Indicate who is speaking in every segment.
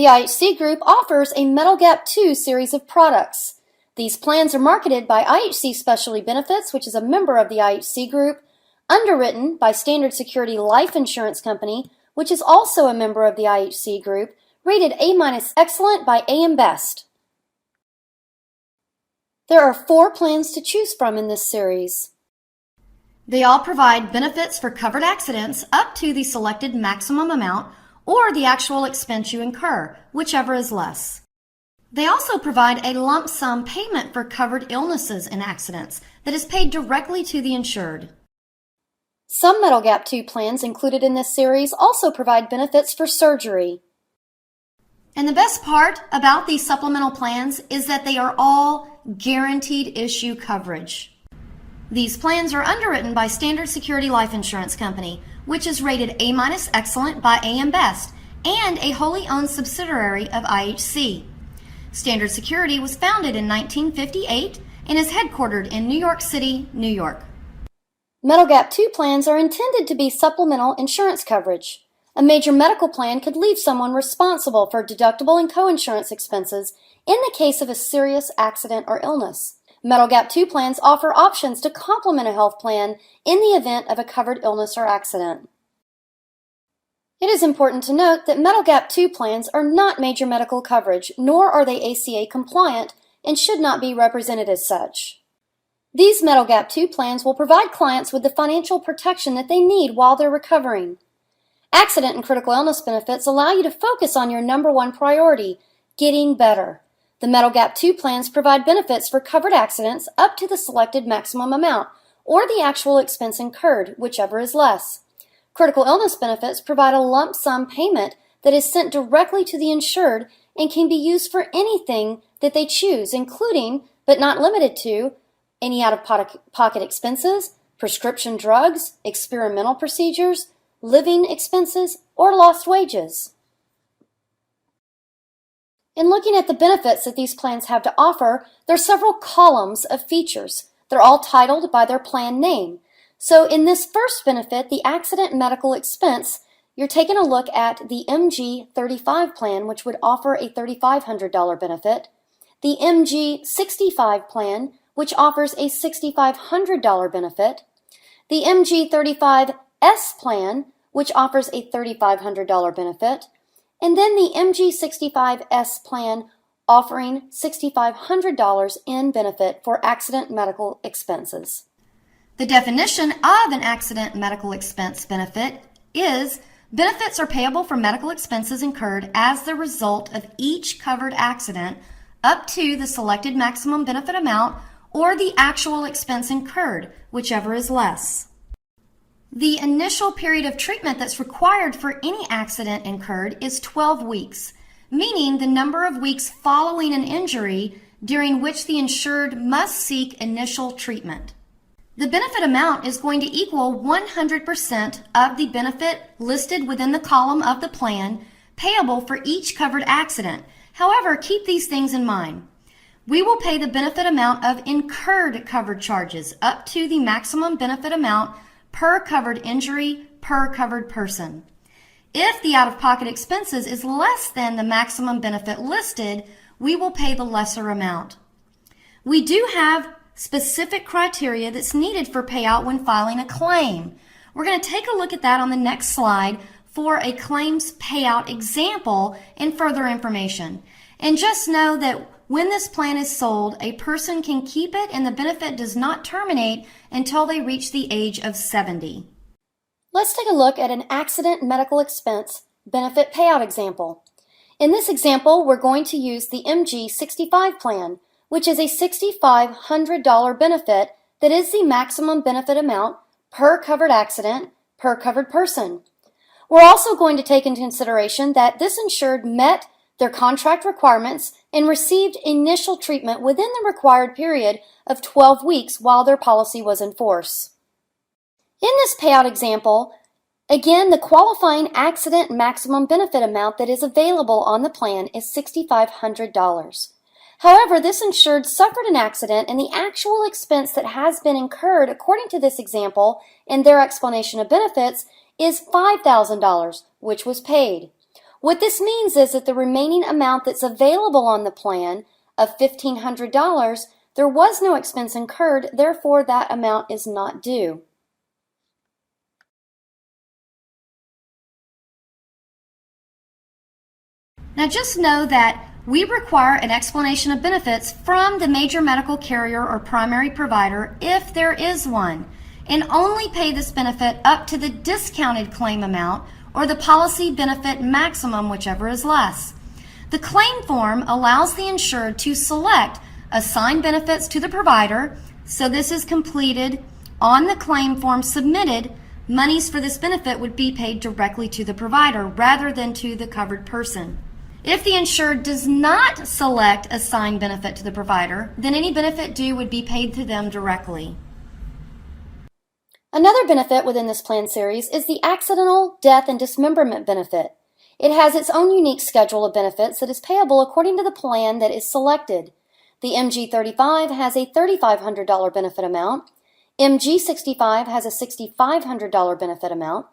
Speaker 1: The IHC Group offers a Metal Gap 2 series of products. These plans are marketed by IHC Specialty Benefits, which is a member of the IHC Group, underwritten by Standard Security Life Insurance Company, which is also a member of the IHC Group, rated A- Excellent by AM Best. There are 4 plans to choose from in this series. They all provide benefits for covered accidents up to the selected maximum amount or the actual expense you incur, whichever is less. They also provide a lump sum payment for covered illnesses and accidents that is paid directly to the insured. Some Metal Gap 2 plans included in this series also provide benefits for surgery. And the best part about these supplemental plans is that they are all guaranteed issue coverage. These plans are underwritten by Standard Security Life Insurance Company, which is rated A- Excellent by AM Best and a wholly owned subsidiary of IHC. Standard Security was founded in 1958 and is headquartered in New York City, New York. Metal Gap 2 plans are intended to be supplemental insurance coverage. A major medical plan could leave someone responsible for deductible and coinsurance expenses in the case of a serious accident or illness. Metal Gap 2 plans offer options to complement a health plan in the event of a covered illness or accident. It is important to note that Metal Gap 2 plans are not major medical coverage, nor are they ACA compliant and should not be represented as such. These Metal Gap 2 plans will provide clients with the financial protection that they need while they're recovering. Accident and critical illness benefits allow you to focus on your number one priority, getting better. The Metal Gap 2 plans provide benefits for covered accidents up to the selected maximum amount or the actual expense incurred, whichever is less. Critical illness benefits provide a lump sum payment that is sent directly to the insured and can be used for anything that they choose, including, but not limited to, any out-of-pocket expenses, prescription drugs, experimental procedures, living expenses, or lost wages. In looking at the benefits that these plans have to offer, there are several columns of features. They're all titled by their plan name. So in this first benefit, the accident medical expense, you're taking a look at the MG35 plan, which would offer a $3,500 benefit, the MG65 plan, which offers a $6,500 benefit, the MG35S plan, which offers a $3,500 benefit, and then the MG65S plan offering $6,500 in benefit for accident medical expenses. The definition of an accident medical expense benefit is benefits are payable for medical expenses incurred as the result of each covered accident up to the selected maximum benefit amount or the actual expense incurred, whichever is less. The initial period of treatment that's required for any accident incurred is 12 weeks, meaning the number of weeks following an injury during which the insured must seek initial treatment. The benefit amount is going to equal 100% of the benefit listed within the column of the plan payable for each covered accident. However, keep these things in mind. We will pay the benefit amount of incurred covered charges up to the maximum benefit amount per covered injury per covered person. If the out-of-pocket expenses is less than the maximum benefit listed, we will pay the lesser amount. We do have specific criteria that's needed for payout when filing a claim. We're going to take a look at that on the next slide for a claims payout example and further information. And just know that when this plan is sold, a person can keep it and the benefit does not terminate until they reach the age of 70. Let's take a look at an accident medical expense benefit payout example. In this example, we're going to use the MG65 plan, which is a $6,500 benefit that is the maximum benefit amount per covered accident per covered person. We're also going to take into consideration that this insured met their contract requirements and received initial treatment within the required period of 12 weeks while their policy was in force. In this payout example, again, the qualifying accident maximum benefit amount that is available on the plan is $6,500. However, this insured suffered an accident and the actual expense that has been incurred according to this example in their explanation of benefits is $5,000, which was paid. What this means is that the remaining amount that's available on the plan of $1,500, there was no expense incurred, therefore that amount is not due. Now just know that we require an explanation of benefits from the major medical carrier or primary provider if there is one, and only pay this benefit up to the discounted claim amount or the policy benefit maximum, whichever is less. The claim form allows the insured to select assigned benefits to the provider, so this is completed on the claim form submitted. Monies for this benefit would be paid directly to the provider rather than to the covered person. If the insured does not select assigned benefit to the provider, then any benefit due would be paid to them directly. Another benefit within this plan series is the Accidental Death and Dismemberment benefit. It has its own unique schedule of benefits that is payable according to the plan that is selected. The MG35 has a $3,500 benefit amount. MG65 has a $6,500 benefit amount.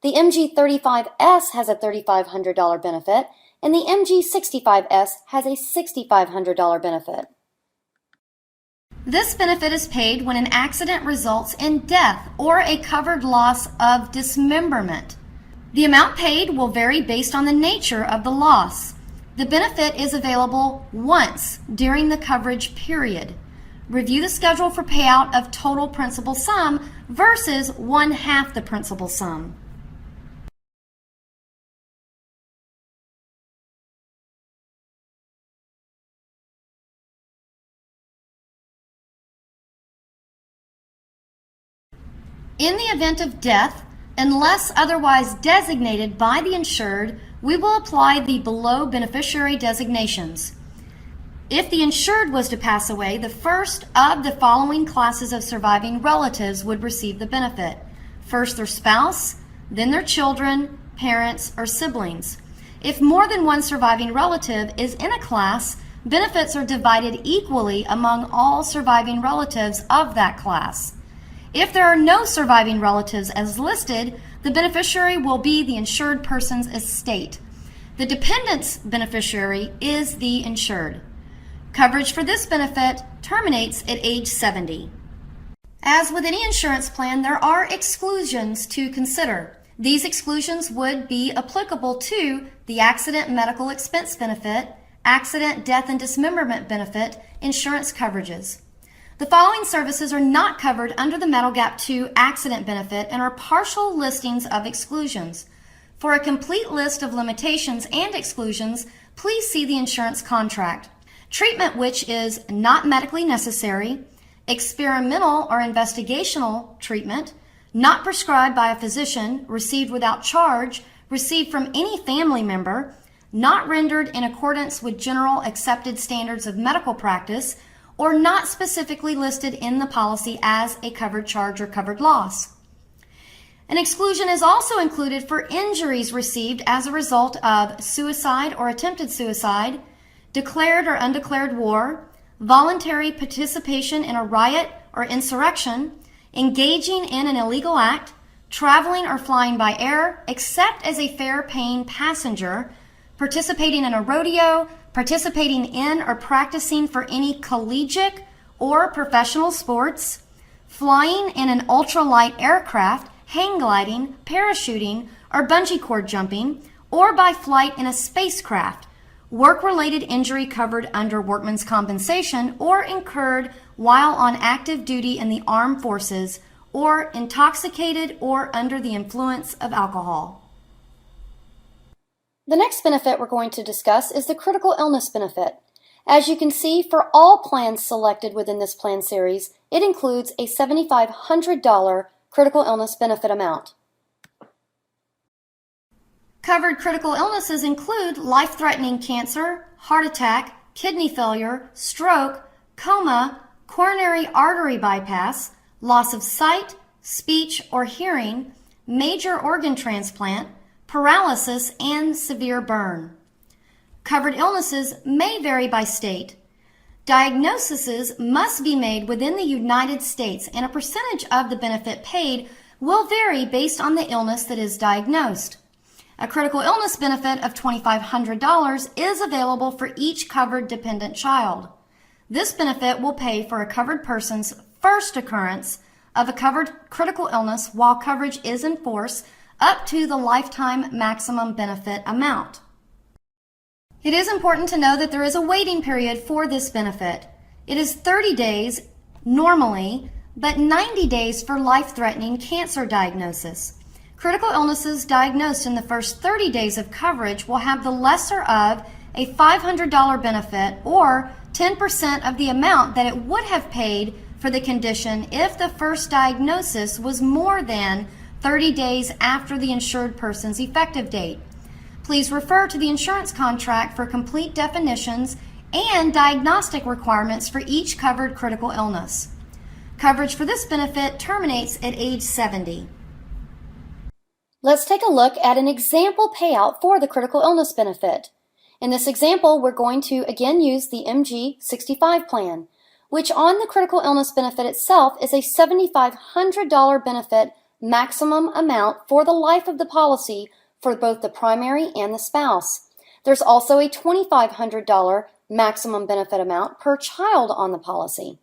Speaker 1: The MG35S has a $3,500 benefit, and the MG65S has a $6,500 benefit. This benefit is paid when an accident results in death or a covered loss of dismemberment. The amount paid will vary based on the nature of the loss. The benefit is available once during the coverage period. Review the schedule for payout of total principal sum versus 1/2 the principal sum. In the event of death, unless otherwise designated by the insured, we will apply the below beneficiary designations. If the insured was to pass away, the first of the following classes of surviving relatives would receive the benefit. First, their spouse, then their children, parents, or siblings. If more than one surviving relative is in a class, benefits are divided equally among all surviving relatives of that class. If there are no surviving relatives as listed, the beneficiary will be the insured person's estate. The dependent's beneficiary is the insured. Coverage for this benefit terminates at age 70. As with any insurance plan, there are exclusions to consider. These exclusions would be applicable to the accident medical expense benefit, accident death and dismemberment benefit, insurance coverages. The following services are not covered under the Metal Gap 2 accident benefit and are partial listings of exclusions. For a complete list of limitations and exclusions, please see the insurance contract. Treatment which is not medically necessary, experimental or investigational treatment, not prescribed by a physician, received without charge, received from any family member, not rendered in accordance with general accepted standards of medical practice, or not specifically listed in the policy as a covered charge or covered loss. An exclusion is also included for injuries received as a result of suicide or attempted suicide, declared or undeclared war, voluntary participation in a riot or insurrection, engaging in an illegal act, traveling or flying by air except as a fare-paying passenger, participating in a rodeo, participating in or practicing for any collegiate or professional sports, flying in an ultralight aircraft, hang gliding, parachuting, or bungee cord jumping, or by flight in a spacecraft, work-related injury covered under workman's compensation or incurred while on active duty in the armed forces, or intoxicated or under the influence of alcohol. The next benefit we're going to discuss is the critical illness benefit. As you can see, for all plans selected within this plan series, it includes a $7,500 critical illness benefit amount. Covered critical illnesses include life-threatening cancer, heart attack, kidney failure, stroke, coma, coronary artery bypass, loss of sight, speech or hearing, major organ transplant, paralysis, and severe burn. Covered illnesses may vary by state. Diagnoses must be made within the United States, and a percentage of the benefit paid will vary based on the illness that is diagnosed. A critical illness benefit of $2,500 is available for each covered dependent child. This benefit will pay for a covered person's first occurrence of a covered critical illness while coverage is in force up to the lifetime maximum benefit amount. It is important to know that there is a waiting period for this benefit. It is 30 days normally, but 90 days for life-threatening cancer diagnosis. Critical illnesses diagnosed in the first 30 days of coverage will have the lesser of a $500 benefit or 10% of the amount that it would have paid for the condition if the first diagnosis was more than 30 days after the insured person's effective date. Please refer to the insurance contract for complete definitions and diagnostic requirements for each covered critical illness. Coverage for this benefit terminates at age 70. Let's take a look at an example payout for the critical illness benefit. In this example, we're going to again use the MG65 plan, which on the critical illness benefit itself is a $7,500 benefit maximum amount for the life of the policy for both the primary and the spouse. There's also a $2,500 maximum benefit amount per child on the policy.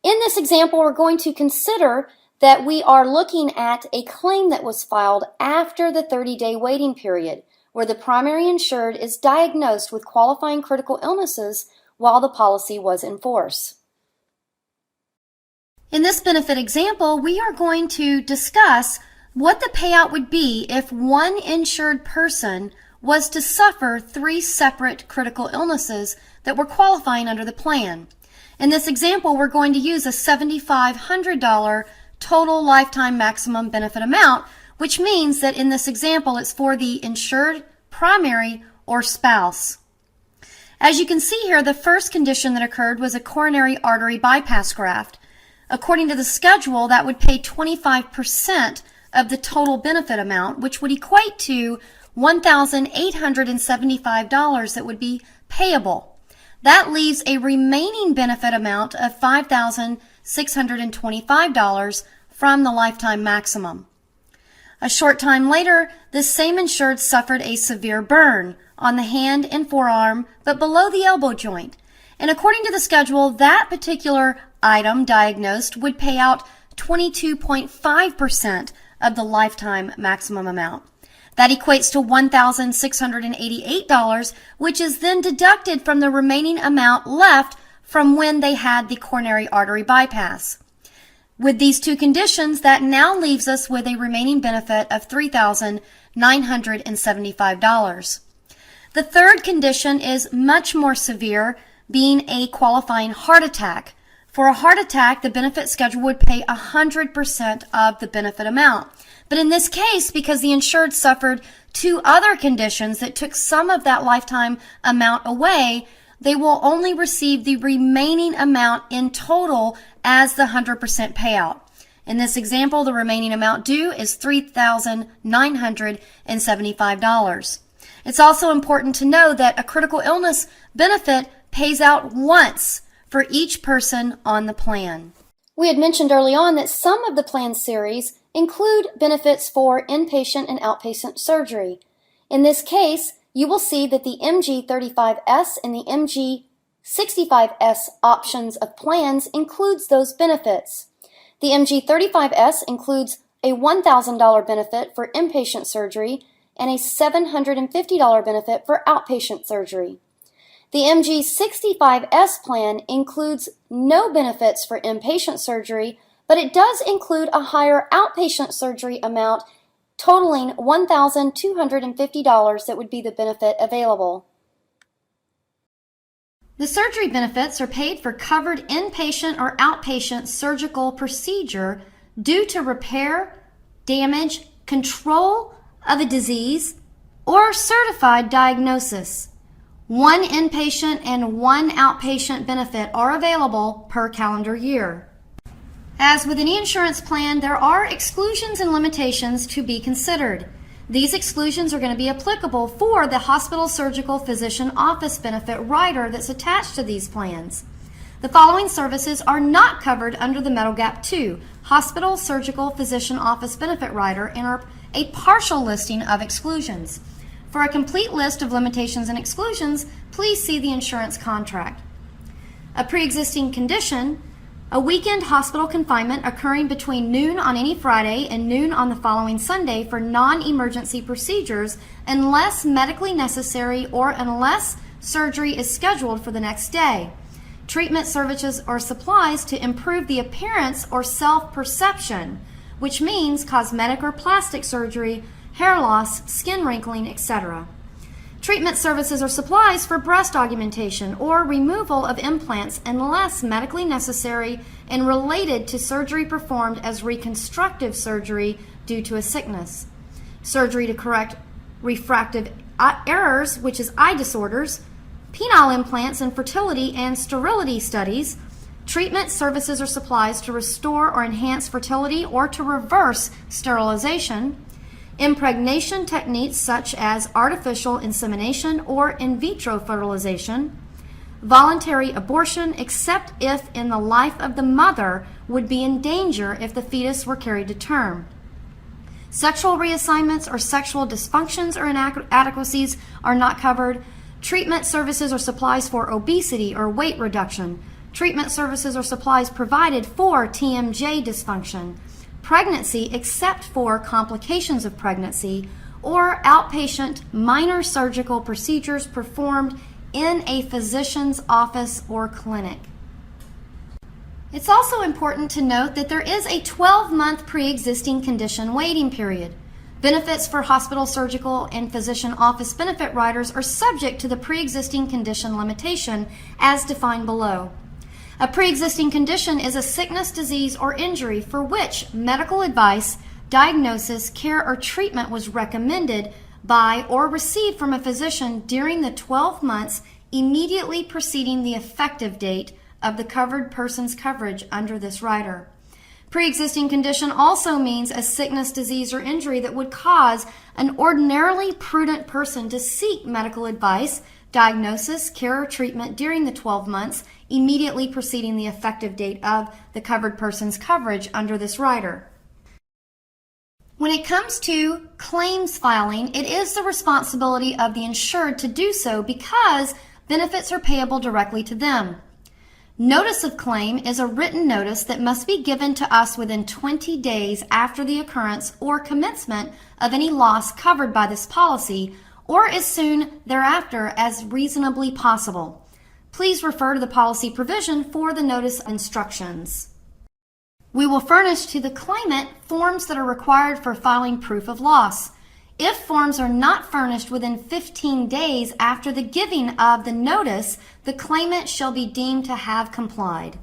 Speaker 1: In this example, we're going to consider that we are looking at a claim that was filed after the 30-day waiting period, where the primary insured is diagnosed with qualifying critical illnesses while the policy was in force. In this benefit example, we are going to discuss what the payout would be if one insured person was to suffer 3 separate critical illnesses that were qualifying under the plan. In this example, we're going to use a $7,500 total lifetime maximum benefit amount, which means that in this example, it's for the insured, primary, or spouse. As you can see here, the first condition that occurred was a coronary artery bypass graft. According to the schedule, that would pay 25% of the total benefit amount, which would equate to $1,875 that would be payable. That leaves a remaining benefit amount of $5,625 from the lifetime maximum. A short time later, this same insured suffered a severe burn on the hand and forearm, but below the elbow joint. And according to the schedule, that particular item diagnosed would pay out 22.5% of the lifetime maximum amount. That equates to $1,688, which is then deducted from the remaining amount left from when they had the coronary artery bypass. With these two conditions, that now leaves us with a remaining benefit of $3,975. The third condition is much more severe, being a qualifying heart attack. For a heart attack, the benefit schedule would pay 100% of the benefit amount. But in this case, because the insured suffered 2 other conditions that took some of that lifetime amount away, they will only receive the remaining amount in total as the 100% payout. In this example, the remaining amount due is $3,975. It's also important to know that a critical illness benefit pays out once for each person on the plan. We had mentioned early on that some of the plan series include benefits for inpatient and outpatient surgery. In this case, you will see that the MG35S and the MG65S options of plans includes those benefits. The MG35S includes a $1,000 benefit for inpatient surgery and a $750 benefit for outpatient surgery. The MG65S plan includes no benefits for inpatient surgery, but it does include a higher outpatient surgery amount totaling $1,250 that would be the benefit available. The surgery benefits are paid for covered inpatient or outpatient surgical procedure due to repair, damage, control of a disease, or certified diagnosis. 1 inpatient and 1 outpatient benefit are available per calendar year. As with any insurance plan, there are exclusions and limitations to be considered. These exclusions are going to be applicable for the hospital surgical physician office benefit rider that's attached to these plans. The following services are not covered under the Metal Gap 2 Hospital Surgical Physician Office Benefit Rider and are a partial listing of exclusions. For a complete list of limitations and exclusions, please see the insurance contract. A pre-existing condition: a weekend hospital confinement occurring between noon on any Friday and noon on the following Sunday for non-emergency procedures unless medically necessary or unless surgery is scheduled for the next day. Treatment services or supplies to improve the appearance or self-perception, which means cosmetic or plastic surgery, hair loss, skin wrinkling, etc. Treatment services or supplies for breast augmentation or removal of implants unless medically necessary and related to surgery performed as reconstructive surgery due to a sickness. Surgery to correct refractive errors, which is eye disorders, penile implants and fertility and sterility studies, treatment services or supplies to restore or enhance fertility or to reverse sterilization, impregnation techniques such as artificial insemination or in vitro fertilization, voluntary abortion except if in the life of the mother would be in danger if the fetus were carried to term. Sexual reassignments or sexual dysfunctions or inadequacies are not covered. Treatment services or supplies for obesity or weight reduction. Treatment services or supplies provided for TMJ dysfunction. Pregnancy except for complications of pregnancy, or outpatient minor surgical procedures performed in a physician's office or clinic. It's also important to note that there is a 12-month pre-existing condition waiting period. Benefits for hospital, surgical, and physician office benefit riders are subject to the pre-existing condition limitation as defined below. A pre-existing condition is a sickness, disease, or injury for which medical advice, diagnosis, care, or treatment was recommended by or received from a physician during the 12 months immediately preceding the effective date of the covered person's coverage under this rider. Pre-existing condition also means a sickness, disease, or injury that would cause an ordinarily prudent person to seek medical advice, diagnosis, care, or treatment during the 12 months immediately preceding the effective date of the covered person's coverage under this rider. When it comes to claims filing, it is the responsibility of the insured to do so because benefits are payable directly to them. Notice of claim is a written notice that must be given to us within 20 days after the occurrence or commencement of any loss covered by this policy, or as soon thereafter as reasonably possible. Please refer to the policy provision for the notice instructions. We will furnish to the claimant forms that are required for filing proof of loss. If forms are not furnished within 15 days after the giving of the notice, the claimant shall be deemed to have complied.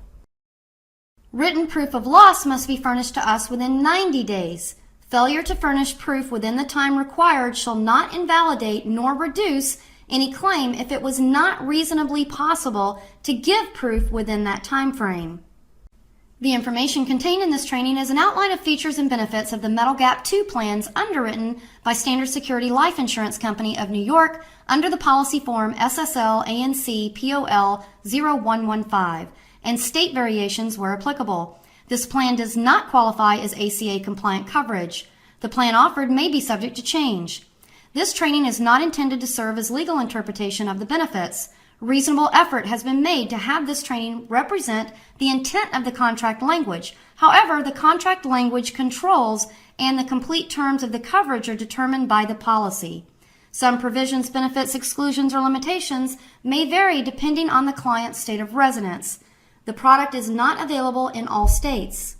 Speaker 1: Written proof of loss must be furnished to us within 90 days. Failure to furnish proof within the time required shall not invalidate nor reduce any claim if it was not reasonably possible to give proof within that time frame. The information contained in this training is an outline of features and benefits of the Metal Gap 2 plans underwritten by Standard Security Life Insurance Company of New York under the policy form SSL ANC POL 0115 and state variations where applicable. This plan does not qualify as ACA compliant coverage. The plan offered may be subject to change. This training is not intended to serve as legal interpretation of the benefits. Reasonable effort has been made to have this training represent the intent of the contract language. However, the contract language controls and the complete terms of the coverage are determined by the policy. Some provisions, benefits, exclusions, or limitations may vary depending on the client's state of residence. The product is not available in all states.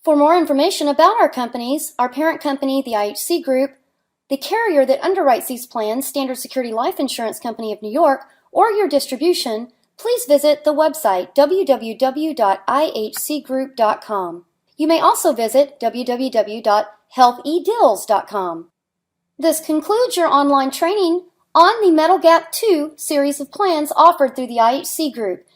Speaker 2: For more information about our companies, our parent company, the IHC Group, the carrier that underwrites these plans, Standard Security Life Insurance Company of New York, or your distribution, please visit the website www.ihcgroup.com. You may also visit www.healthedills.com. This concludes your online training on the Metal Gap 2 series of plans offered through the IHC Group.